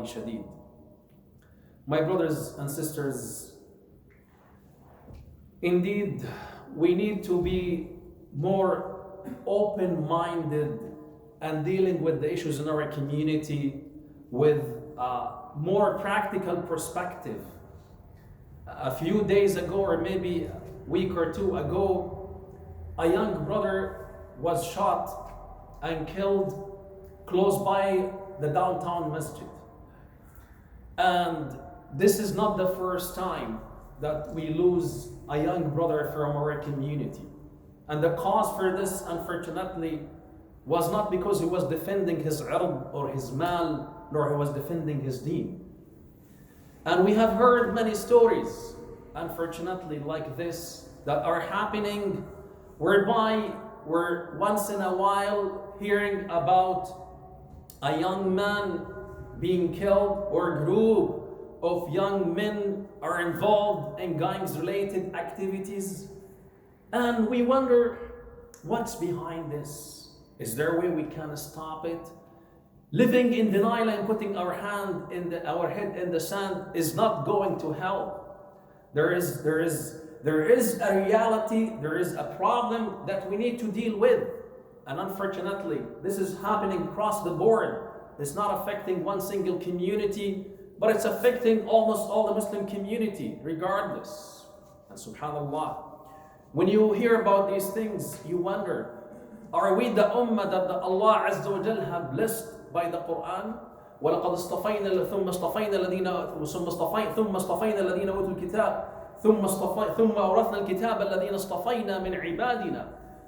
شديد. My brothers and sisters, indeed, we need to be more open-minded and dealing with the issues in our community with a more practical perspective. A few days ago, or maybe a week or two ago, a young brother was shot and killed close by the downtown masjid. And this is not the first time that we lose a young brother from our community. And the cause for this, unfortunately, was not because he was defending his ird or his mal, nor he was defending his deen. And we have heard many stories, unfortunately, like this, that are happening, whereby we're once in a while hearing about a young man being killed, or a group of young men are involved in gangs-related activities. And we wonder, what's behind this? Is there a way we can stop it? Living in denial and putting our head in the sand is not going to help. There is a reality, there is a problem that we need to deal with. And unfortunately, this is happening across the board. It's not affecting one single community, but it's affecting almost all the Muslim community, regardless. And subhanAllah, when you hear about these things, you wonder, are we the ummah that Allah Azza wa Jal have blessed by the Quran? وَلَقَدْ اصْطَفَيْنَا ثُمَّ اصْطَفَيْنَا الَّذِينَ أُوتُوا الْكِتَابَ ثُمَّ أَوْرَثْنَا الْكِتَابَ الَّذِينَ اصْطَفَيْنَا مِنْ عِبَادِنَا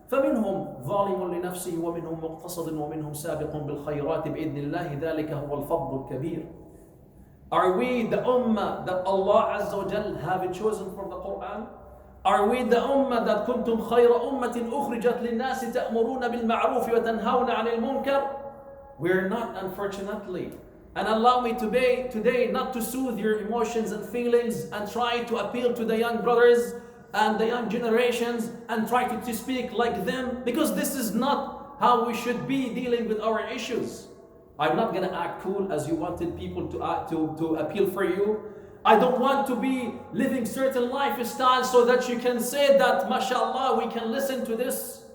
فمنهم ظالم لنفسه ومنهم مقتصد ومنهم سابق بالخيرات بإذن الله ذلك هو الفضل الكبير. Are we the ummah that Allah Azza wa Jal have chosen for the Quran? Are we the ummah that كنتم خير أمة أخرجت للناس تأمرون بالمعروف وتنهون عن المنكر? We're not, unfortunately. And allow me today not to soothe your emotions and feelings and try to appeal to the young brothers and the young generations and try to speak like them, because this is not how we should be dealing with our issues. I'm not going to act cool as you wanted people to appeal for you. I don't want to be living certain lifestyle so that you can say that, mashallah, we can listen to this.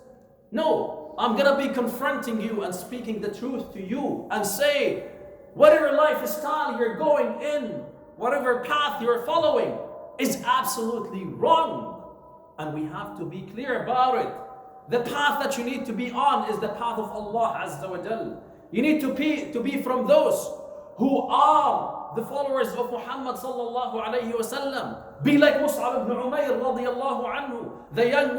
No, I'm going to be confronting you and speaking the truth to you and say, whatever lifestyle you're going in, whatever path you're following, is absolutely wrong. And we have to be clear about it. The path that you need to be on is the path of Allah Azza wa Jal. You need to be from those who are the followers of Muhammad sallallahu alayhi wa sallam. Be like Mus'ab ibn Umayr radiyallahu anhu, the young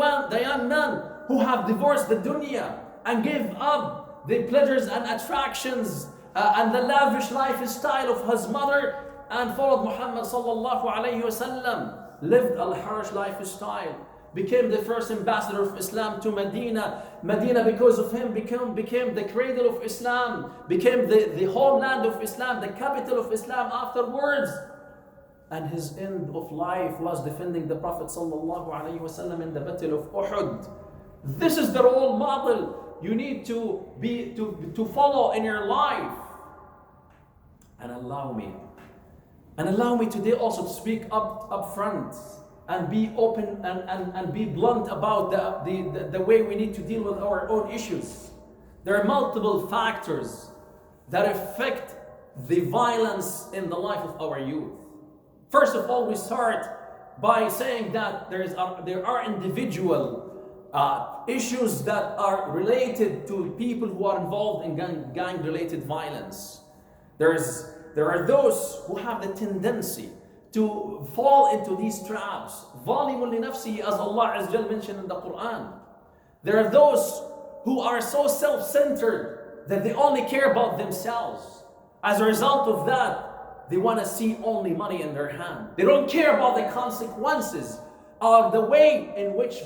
man who have divorced the dunya and gave up the pleasures and attractions and the lavish lifestyle of his mother, and followed Muhammad sallallahu alayhi wa sallam, lived al-harsh lifestyle, became the first ambassador of Islam to Medina. Medina, because of him, became the cradle of Islam, became the homeland of Islam, the capital of Islam afterwards. And his end of life was defending the Prophet sallallahu alayhi wa sallam in the battle of Uhud. This is the role model you need to follow in your life. And allow me today also to speak up front and be open and be blunt about the way we need to deal with our own issues. There are multiple factors that affect the violence in the life of our youth. First of all, we start by saying that there are individual issues that are related to people who are involved in gang-related violence. There are those who have the tendency to fall into these traps. ظَالِمٌ لِنَفْسِهِ, as Allah Azza wa Jal mentioned in the Quran. There are those who are so self-centered that they only care about themselves. As a result of that, they want to see only money in their hand. They don't care about the consequences of the way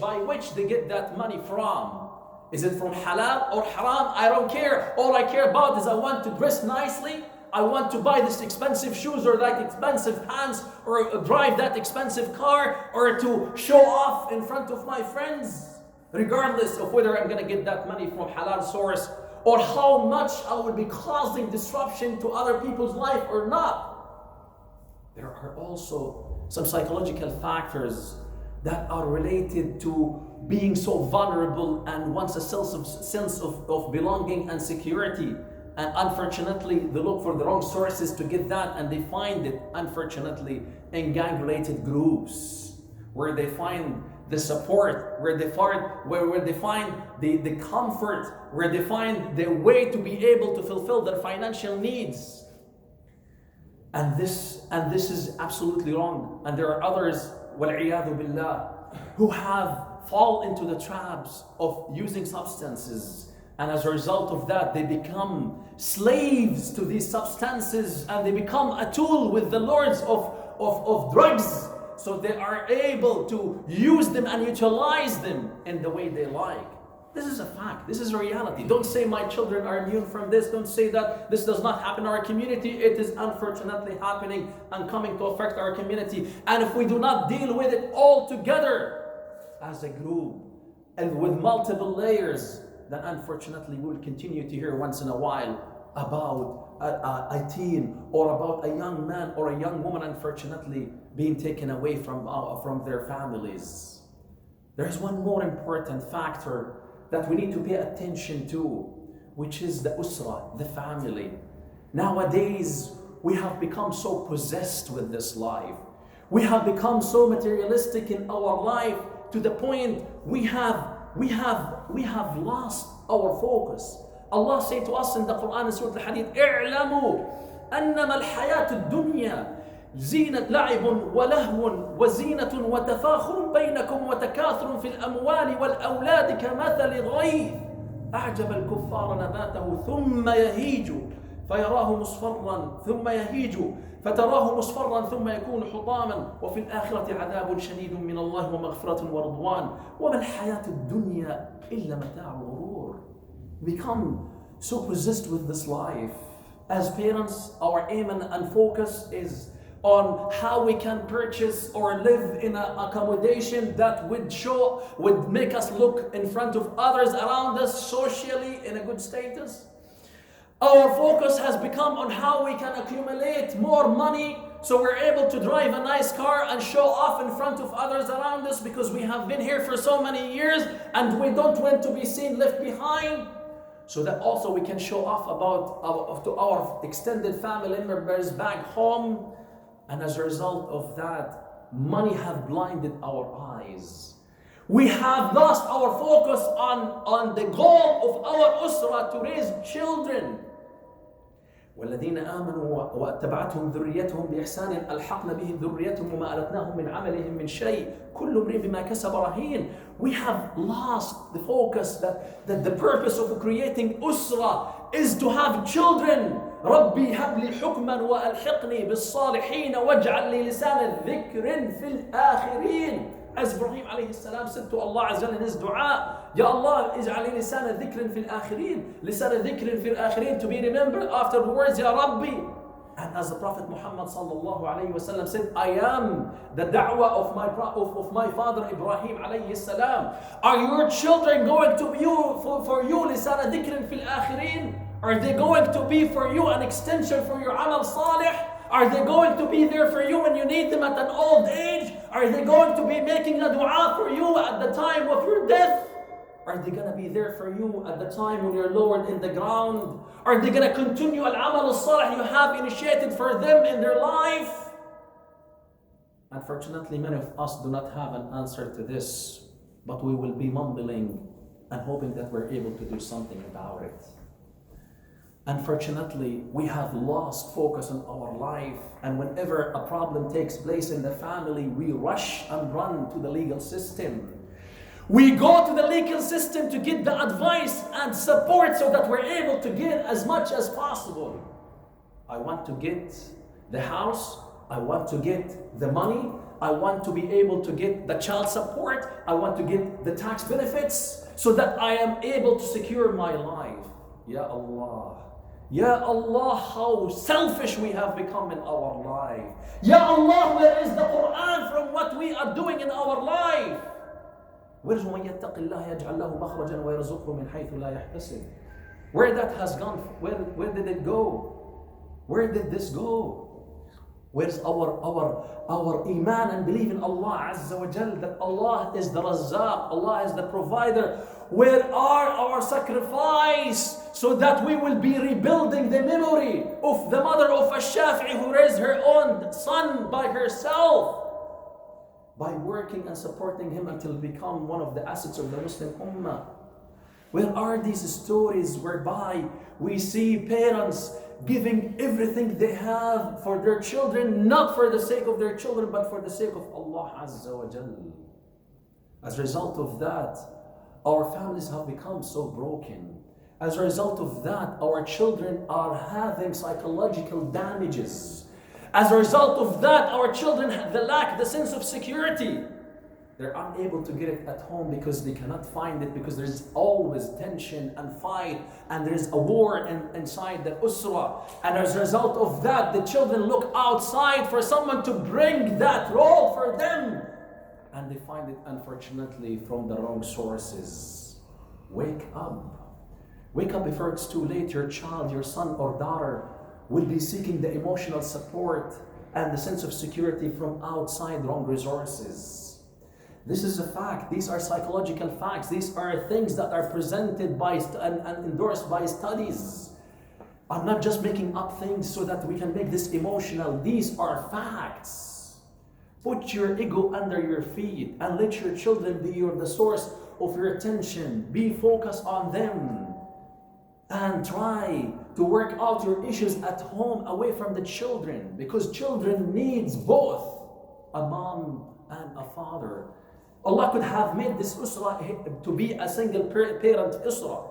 by which they get that money from. Is it from halal or haram? I don't care. All I care about is I want to dress nicely. I want to buy this expensive shoes or that expensive pants or drive that expensive car or to show off in front of my friends, regardless of whether I'm going to get that money from halal source or how much I will be causing disruption to other people's life or not. There are also some psychological factors that are related to being so vulnerable and wants a sense of belonging and security. And unfortunately, they look for the wrong sources to get that, and they find it, unfortunately, in gang-related groups, where they find the support, where they find the comfort, where they find the way to be able to fulfill their financial needs. And this is absolutely wrong. And there are others, wal-'iyadhu billah, who have fall into the traps of using substances. And as a result of that, they become slaves to these substances, and they become a tool with the lords of drugs. So they are able to use them and utilize them in the way they like. This is a fact. This is a reality. Don't say my children are immune from this. Don't say that this does not happen in our community. It is unfortunately happening and coming to affect our community. And if we do not deal with it all together as a group and with multiple layers, then unfortunately we will continue to hear once in a while about a teen or about a young man or a young woman, unfortunately, being taken away from their families. There is one more important factor that we need to pay attention to, which is the usra, the family. Nowadays, we have become so possessed with this life. We have become so materialistic in our life to the point we have lost our focus. Allah said to us in the Quran in Surah Al-Hadid, اعلموا أنما الحياة الدنيا زينة لعب ولهو وزينة وتفاخر بينكم وتكاثر في الأموال والأولاد كمثل غيث أعجب الكفار نباته ثم يهيج فيراه مصفرا ثم يهيج فتراه مصفرا ثم يكون حطاما وفي الآخرة عذاب شديد من الله ومغفرة ورضوان وما الحياة الدنيا إلا متاع الغرور. Become so possessed with this life. As parents, our aim and focus is on how we can purchase or live in an accommodation that would make us look in front of others around us socially in a good status. Our focus has become on how we can accumulate more money so we're able to drive a nice car and show off in front of others around us because we have been here for so many years and we don't want to be seen left behind. So that also we can show off to our extended family members back home. And as a result of that, money have blinded our eyes. We have lost our focus on the goal of our usra to raise children. والذين آمنوا واتبعتهم ذريتهم بإحسان ألحقنا بهم ذريتهم وما ألتناهم من عملهم من شيء كل امرئ بما كسب رهين. We have lost the focus that the purpose of creating usra is to have children. ربي هب لي حكما وألحقني بالصالحين واجعل لي لسان ذكر في الآخرين. As Ibrahim alayhi salam said to Allah Azza in his dua, Ya Allah, اجعل لي لسان ذكر في الآخرين, لسان ذكر في الآخرين, to be remembered afterwards, Ya Rabbi. And as the Prophet Muhammad sallallahu alayhi wasallam said, I am the da'wah of my father Ibrahim alayhi salam. Are your children going to be for you لسان ذكر في الآخرين? Are they going to be for you an extension for your amal salih? Are they going to be there for you when you need them at an old age? Are they going to be making a dua for you at the time of your death? Are they going to be there for you at the time when you're lowered in the ground? Are they going to continue al-amal al-salih you have initiated for them in their life? Unfortunately, many of us do not have an answer to this, but we will be mumbling and hoping that we're able to do something about it. Unfortunately, we have lost focus on our life, and whenever a problem takes place in the family, we rush and run to the legal system. We go to the legal system to get the advice and support so that we're able to get as much as possible. I want to get the house, I want to get the money, I want to be able to get the child support, I want to get the tax benefits so that I am able to secure my life. Ya Allah. Ya Allah, how selfish we have become in our life. Ya Allah, where is the Quran from what we are doing in our life? Where is وَمَنْ يَتَّقِ اللَّهَ يَجْعَلْ لَهُ مَخْرَجًا وَيَرْزُقْهُ مِنْ حَيْثُ لَا يَحْتَسِبُ. Where that has gone, where did it go? Where did this go? Where's our iman and belief in Allah Azza wa Jal, that Allah is the Razzaq, Allah is the provider? Where are our sacrifice so that we will be rebuilding the memory of the mother of Ash-Shafi'i who raised her own son by herself, by working and supporting him until he become one of the assets of the Muslim Ummah? Where are these stories whereby we see parents giving everything they have for their children, not for the sake of their children, but for the sake of Allah Azza wa Jal? As a result of that, our families have become so broken. As a result of that, our children are having psychological damages. As a result of that, our children lack the sense of security. They're unable to get it at home because they cannot find it, because there's always tension and fight, and there's a war inside the usra. And as a result of that, the children look outside for someone to bring that role for them. And they find it, unfortunately, from the wrong sources. Wake up. Wake up before it's too late. Your child, your son or daughter will be seeking the emotional support and the sense of security from outside wrong resources. This is a fact. These are psychological facts. These are things that are presented by and endorsed by studies. I'm not just making up things so that we can make this emotional. These are facts. Put your ego under your feet and let your children be the source of your attention. Be focused on them. And try to work out your issues at home away from the children. Because children needs both a mom and a father. Allah could have made this usra to be a single parent usra.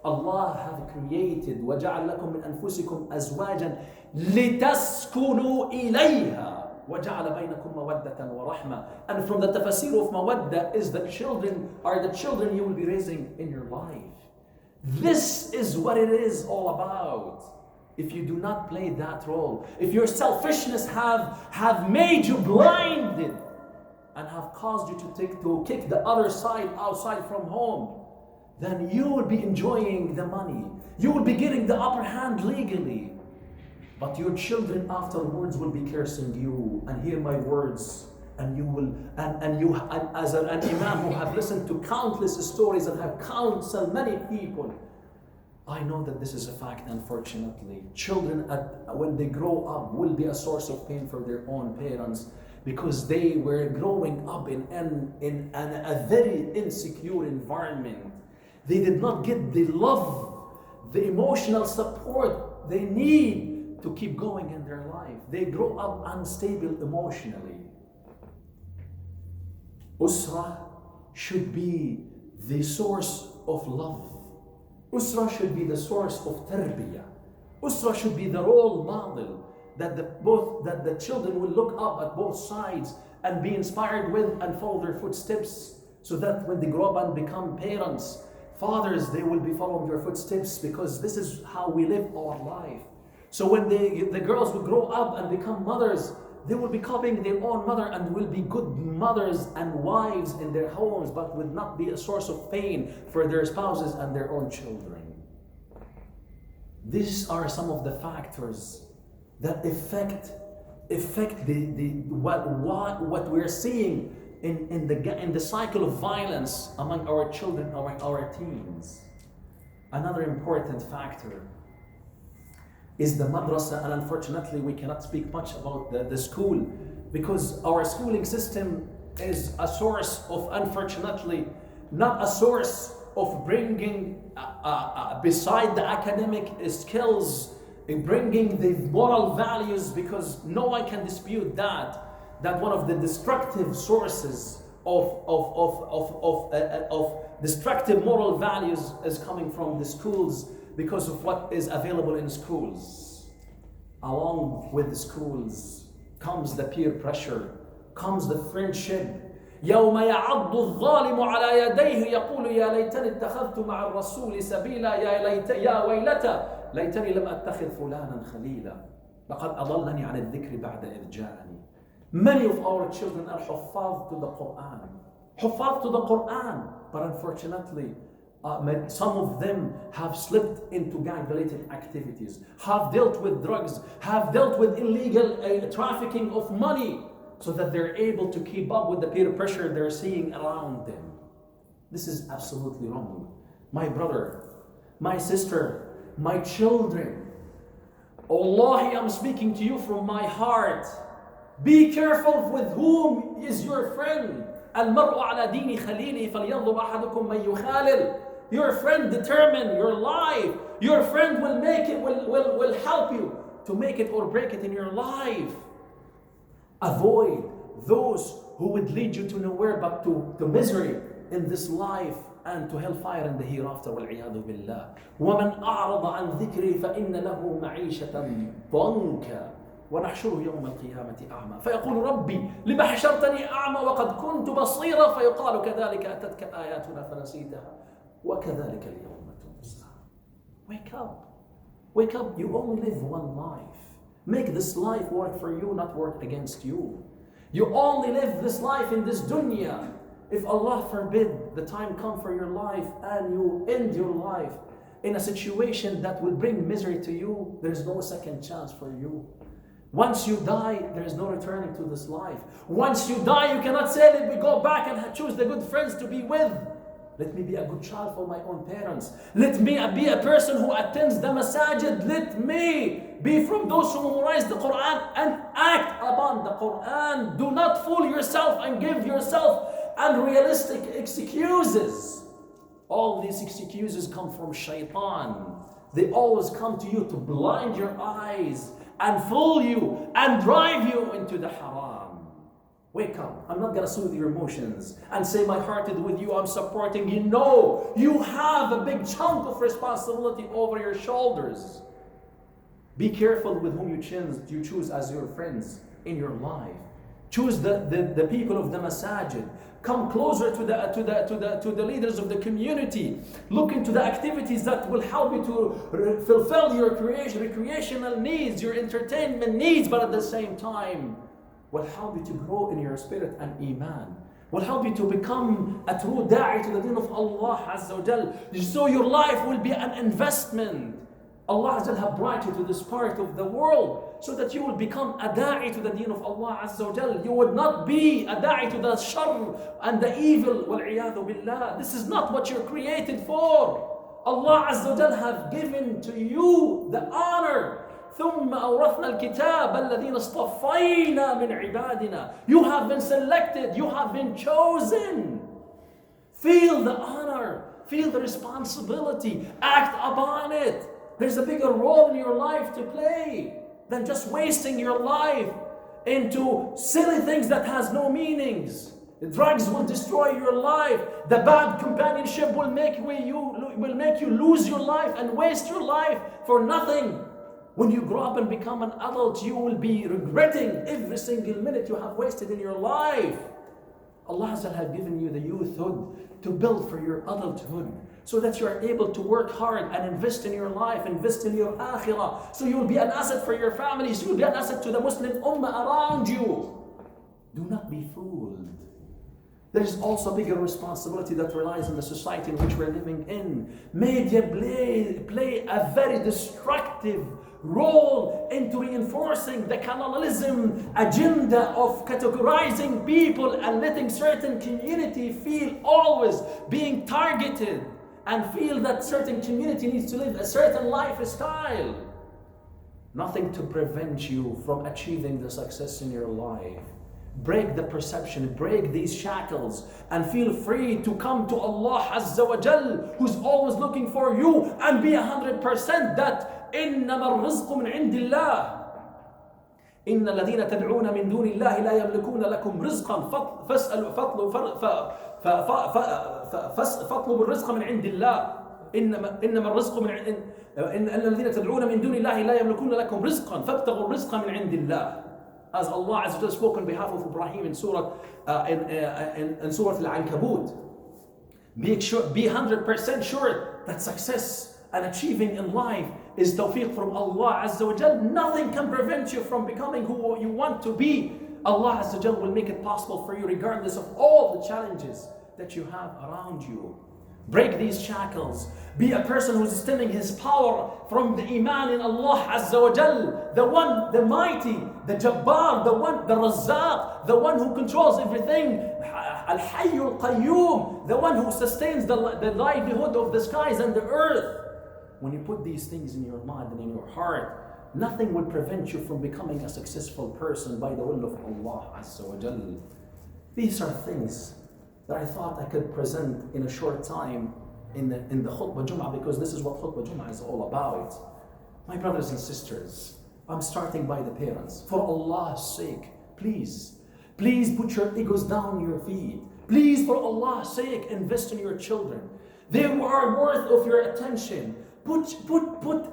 Allah have created وَجَعَلْ لَكُم مِّنْ أَنفُسِكُمْ أَزْوَاجًا لِتَسْكُنُوا إِلَيْهَا وَجَعَلَ بَيْنَكُم مَّوَدَّةً وَرَحْمَةً. And from the tafsir of mawadda is the children you will be raising in your life. This is what it is all about. If you do not play that role, if your selfishness have made you blinded and have caused you to kick the other side outside from home, then you will be enjoying the money. You will be getting the upper hand legally. But your children afterwards will be cursing you and hear my words, and you will and as an imam who have listened to countless stories and have counseled many people, I know that this is a fact. Unfortunately, children when they grow up will be a source of pain for their own parents, because they were growing up in a very insecure environment. They did not get the love, the emotional support they need to keep going in their life. They grow up unstable emotionally. Usra should be the source of love. Usra should be the source of tarbiyah. Usra should be the role model that the children will look up at both sides and be inspired with and follow their footsteps, so that when they grow up and become parents, fathers, they will be following their footsteps, because this is how we live our life. So when the girls will grow up and become mothers, they will be copying their own mother and will be good mothers and wives in their homes, but will not be a source of pain for their spouses and their own children. These are some of the factors that affect what we're seeing in the cycle of violence among our children, our teens. Another important factor is the madrasa, and unfortunately we cannot speak much about the school, because our schooling system is a source of, unfortunately, not a source of bringing beside the academic skills, bringing the moral values, because no one can dispute that one of the destructive sources of destructive moral values is coming from the schools, because of what is available in schools. Along with the schools comes the peer pressure, comes the friendship. يوم يعض الظالم على يديه يقول يا ليتني اتخذت مع الرسول سبيلا يا ويلتى ليتني لم أتخذ فلانا خليلا لقد أضلني عن الذكر بعد إذ جاءني. Many of our children are حفاظ to the Quran, but unfortunately Some of them have slipped into gang-related activities, have dealt with drugs, have dealt with illegal trafficking of money, so that they're able to keep up with the peer pressure they're seeing around them. This is absolutely wrong. My brother, my sister, my children, Wallahi, I'm speaking to you from my heart. Be careful with whom is your friend. المرء على دين خليله فلينظر أحدكم من يخالل. Your friend determine your life. Your friend will make it, will help you to make it or break it in your life. Avoid those who would lead you to nowhere but to misery in this life and to hellfire in the hereafter. والعياذ بالله. ومن أعرض عن ذكري فإن له معيشة ضنكا ونحشره يوم القيامة أعمى فيقول ربي لما حشرتني أعمى وقد كنت بصيرا فيقال كذلك أتتك آياتنا فنسيتها وكذلك اليوم تنسى. Wake up. Wake up. You only live one life. Make this life work for you, not work against you. You only live this life in this dunya. If Allah forbid the time come for your life and you end your life in a situation that will bring misery to you, there is no second chance for you. Once you die, there is no returning to this life. Once you die, you cannot say, let me go back and choose the good friends to be with. Let me be a good child for my own parents. Let me be a person who attends the masajid. Let me be from those who memorize the Quran and act upon the Quran. Do not fool yourself and give yourself unrealistic excuses. All these excuses come from shaitan. They always come to you to blind your eyes and fool you and drive you into the haram. Wake up. I'm not going to soothe your emotions and say my heart is with you, I'm supporting you. No, you have a big chunk of responsibility over your shoulders. Be careful with whom you choose as your friends in your life. Choose the people of the masajid. Come closer to the leaders of the community. Look into the activities that will help you to fulfill your recreational needs, your entertainment needs, but at the same time will help you to grow in your spirit and iman. Will help you to become a true da'i to the deen of Allah Azza wa Jal. So your life will be an investment. Allah Azza wa Jal have brought you to this part of the world so that you will become a da'i to the deen of Allah Azza wa Jal. You would not be a da'i to the shar and the evil. Wal-'iyadhu billah. This is not what you're created for. Allah Azza wa Jal have given to you the honor. ثم أورثنا الكتاب الذين اصطفينا من عبادنا. You have been selected. You have been chosen. Feel the honor. Feel the responsibility. Act upon it. There's a bigger role in your life to play than just wasting your life into silly things that has no meanings. The drugs will destroy your life. The bad companionship will make you lose your life and waste your life for nothing. When you grow up and become an adult, you will be regretting every single minute you have wasted in your life. Allah has given you the youthhood to build for your adulthood, so that you are able to work hard and invest in your life, invest in your akhirah. So you will be an asset for your families, you will be an asset to the Muslim ummah around you. Do not be fooled. There is also a bigger responsibility that relies on the society in which we're living in. Media play a very destructive role into reinforcing the colonialism agenda of categorizing people and letting certain community feel always being targeted and feel that certain community needs to live a certain lifestyle. Nothing to prevent you from achieving the success in your life. Break the perception, break these shackles, and feel free to come to Allah Azza wa Jal, who's always looking for you, and be 100% that إنما الرزق من عند الله. إن الذين تدعون من دون الله لا يملكون لكم رزقا فاطلبوا الرزق من عند الله. إنما الرزق من عند إن الذين تدعون من دون الله لا يملكون لكم رزقا فابتغوا الرزق من عند الله. As Allah Azza wa Jalla spoke on behalf of Ibrahim in Surah Al-Ankabut. Be 100% sure that success and achieving in life is tawfiq from Allah Azza wa Jal. Nothing can prevent you from becoming who you want to be. Allah Azza wa Jal will make it possible for you regardless of all the challenges that you have around you. Break these shackles. Be a person who's stemming his power from the iman in Allah Azza wa Jal, the one, the mighty, the Jabbar, the one, the Razzaq, the one who controls everything, Al-Hayy Al-Qayyum, the one who sustains the livelihood of the skies and the earth. When you put these things in your mind and in your heart, nothing will prevent you from becoming a successful person by the will of Allah Azza wa Jal. These are things that I thought I could present in a short time in the Khutbah Jum'ah, because this is what Khutbah Jum'ah is all about. My brothers and sisters, I'm starting by the parents. For Allah's sake, please put your egos down your feet. Please, for Allah's sake, invest in your children. They are worth of your attention. Put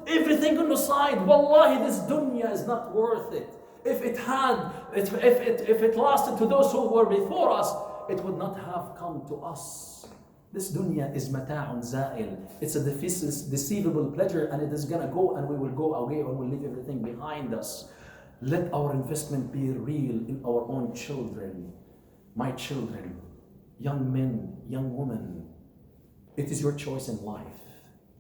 everything on the side. Wallahi, this dunya is not worth it. If it lasted to those who were before us, it would not have come to us. This dunya is mata'un za'il. It's a deceivable pleasure, and it is gonna go, and we will go away, and we'll leave everything behind us. Let our investment be real in our own children. My children, young men, young women, it is your choice in life.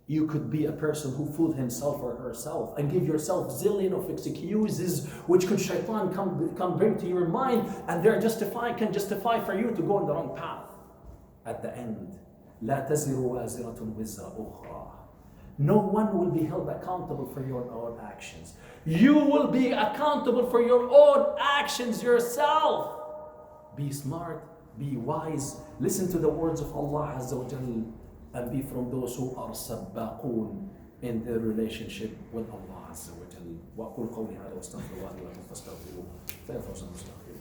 You could be a person who fooled himself or herself and give yourself zillion of excuses which could shaitan come bring to your mind, and can justify for you to go on the wrong path. At the end, لا تزر وازرة وزر أخرى. No one will be held accountable for your own actions. You will be accountable for your own actions yourself. Be smart, be wise, listen to the words of Allah Azza wa Jal, and be from those who are sabbaqun in their relationship with Allah Azza wa Jal. وأقول قولي هذا واستغفر الله لي ولكم فاستغفروه فيا فوز المستغفرين.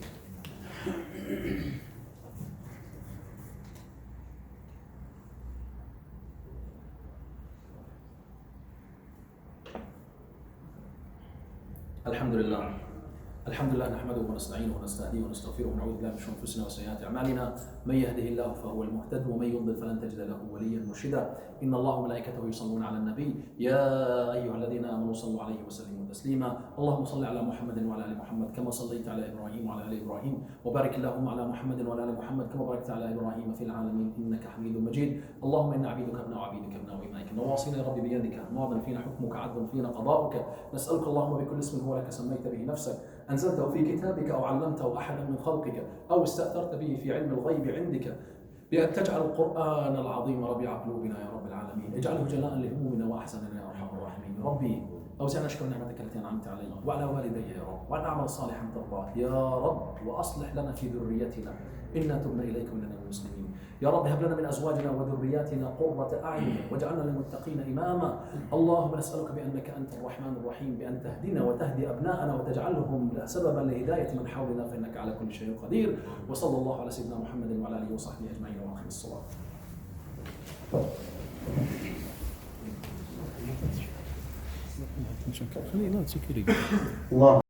الحمد لله نحمده ونستعينه ونستهديه ونستغفره ونعوذ بالله من شرور انفسنا وسيئات اعمالنا، من يهده الله فهو المهتد ومن يضلل فلن تجد له وليا مرشدا. ان الله وملائكته يصلون على النبي يا ايها الذين امنوا صلوا عليه وسلموا تسليما. اللهم صل على محمد وعلى ال محمد كما صليت على ابراهيم وعلى ال ابراهيم، وبارك اللهم على محمد وعلى ال محمد كما باركت على ابراهيم في العالمين انك حميد مجيد. اللهم انا عبيدك ابناء عبيدك ابناء ابنائك، نواصينا يا رب بيدك، ماض فينا حكمك، عدل فينا قضاؤك. نسالك اللهم بكل اسم هو لك سميت به نفسك، أنزلته في كتابك أو علمته أحدا من خلقك أو استأثرت به في علم الغيب عندك بأن تجعل القرآن العظيم ربيع قلوبنا يا رب العالمين، اجعله جلاء لهمومنا وأحزاننا يا أرحم الراحمين. ربي أوزعنا أشكر نعمتك التي أنعمت علينا وعلى والدي يا رب، وأن أعمل صالحا ترضاه يا رب، وأصلح لنا في ذريتنا إنا تبنا إليك وإننا المسلمين. يا رب هب لنا من أزواجنا وذرياتنا قرة أعين واجعلنا للمتقين إماما. اللهم نسألك بأنك أنت الرحمن الرحيم بأن تهدنا وتهدي أبناءنا وتجعلهم سببا لهداية من حولنا، فإنك على كل شيء قدير. وصلى الله على سيدنا محمد وعلى آله وصحبه أجمعين، وآخر الصلاة. الله